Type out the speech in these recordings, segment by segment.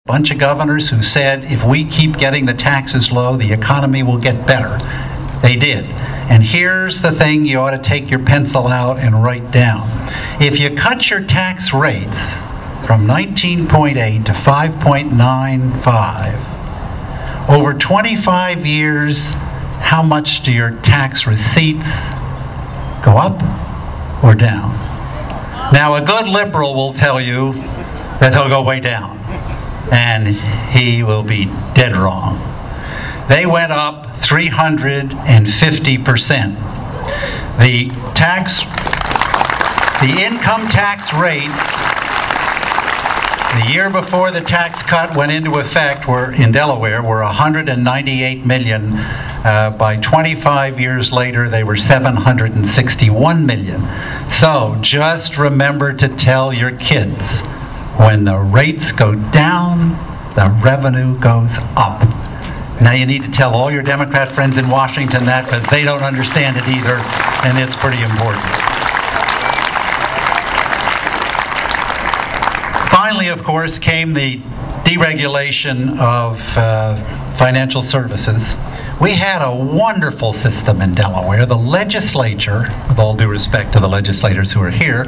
Bunch of governors who said if we keep getting the taxes low, the economy will get better. They did. And here's the thing you ought to take your pencil out and write down. If you cut your tax rates from 19.8 to 5.95, over 25 years, how much do your tax receipts go up or down? Now, a good liberal will tell you that they'll go way down. And he will be dead wrong. They went up 350%. The income tax rates the year before the tax cut went into effect in Delaware were 198 million. By 25 years later, they were 761 million. So just remember to tell your kids, when the rates go down, the revenue goes up. Now you need to tell all your Democrat friends in Washington that, because they don't understand it either, and it's pretty important. Finally, of course, came the deregulation of financial services. We had a wonderful system in Delaware. The legislature, with all due respect to the legislators who are here,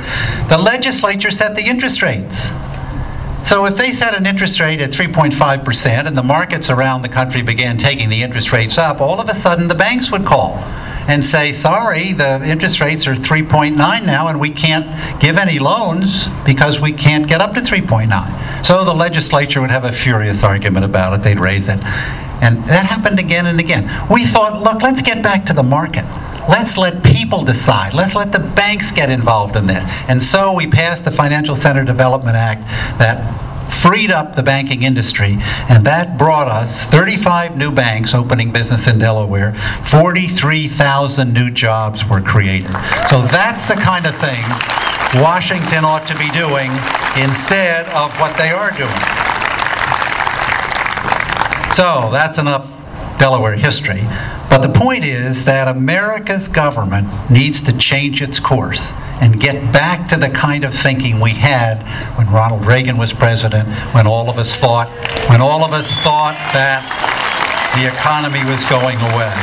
the legislature set the interest rates. So if they set an interest rate at 3.5% and the markets around the country began taking the interest rates up, all of a sudden the banks would call and say, sorry, the interest rates are 3.9 now and we can't give any loans because we can't get up to 3.9. So the legislature would have a furious argument about it. They'd raise it. And that happened again and again. We thought, look, let's get back to the market. Let's let people decide. Let's let the banks get involved in this. And so we passed the Financial Center Development Act that freed up the banking industry, and that brought us 35 new banks opening business in Delaware. 43,000 new jobs were created. So that's the kind of thing Washington ought to be doing instead of what they are doing. So that's enough Delaware history. But the point is that America's government needs to change its course and get back to the kind of thinking we had when Ronald Reagan was president, when all of us thought that the economy was going away.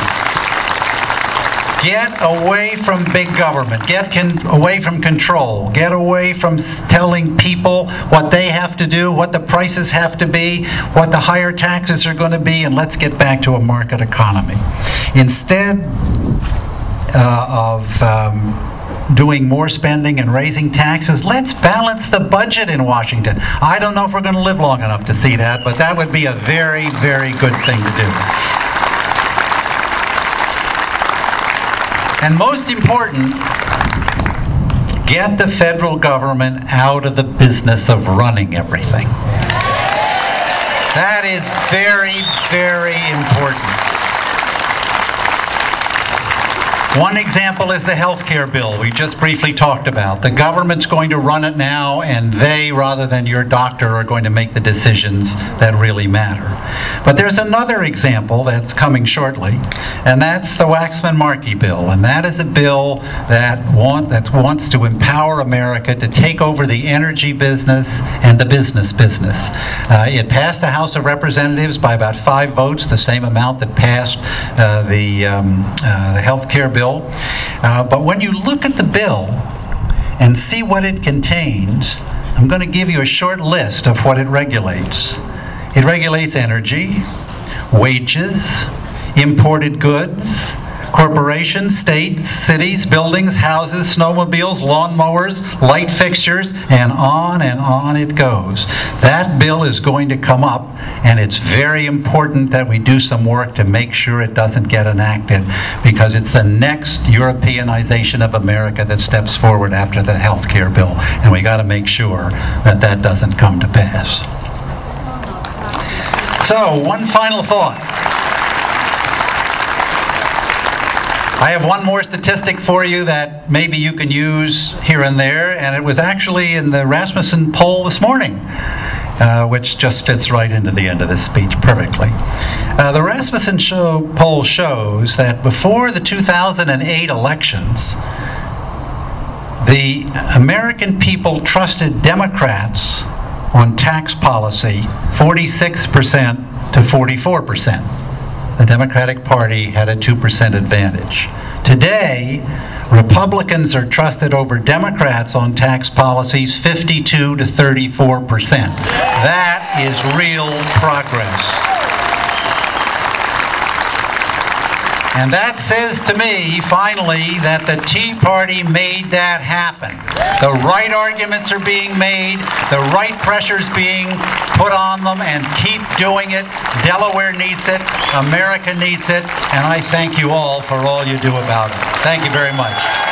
Get away from big government. Get away from control. Get away from telling people what they have to do, what the prices have to be, what the higher taxes are going to be, and let's get back to a market economy. Instead of doing more spending and raising taxes, let's balance the budget in Washington. I don't know if we're going to live long enough to see that, but that would be a very, very good thing to do. And most important, get the federal government out of the business of running everything. That is very, very important. One example is the health care bill we just briefly talked about. The government's going to run it now, and they, rather than your doctor, are going to make the decisions that really matter. But there's another example that's coming shortly, and that's the Waxman-Markey bill. And that is a bill that wants to empower America to take over the energy business and the business. It passed the House of Representatives by about 5 votes, the same amount that passed the health care bill. But when you look at the bill and see what it contains, I'm going to give you a short list of what it regulates. It regulates energy, wages, imported goods, corporations, states, cities, buildings, houses, snowmobiles, lawnmowers, light fixtures, and on it goes. That bill is going to come up, and it's very important that we do some work to make sure it doesn't get enacted, because it's the next Europeanization of America that steps forward after the health care bill, and we got to make sure that that doesn't come to pass. So, one final thought. I have one more statistic for you that maybe you can use here and there, and it was actually in the Rasmussen poll this morning, which just fits right into the end of this speech perfectly. The Rasmussen poll shows that before the 2008 elections, the American people trusted Democrats on tax policy, 46% to 44%. The Democratic Party had a 2% advantage. Today, Republicans are trusted over Democrats on tax policies 52 to 34%. That is real progress. And that says to me, finally, that the Tea Party made that happen. The right arguments are being made, the right pressure's being put on them, and keep doing it. Delaware needs it, America needs it, and I thank you all for all you do about it. Thank you very much.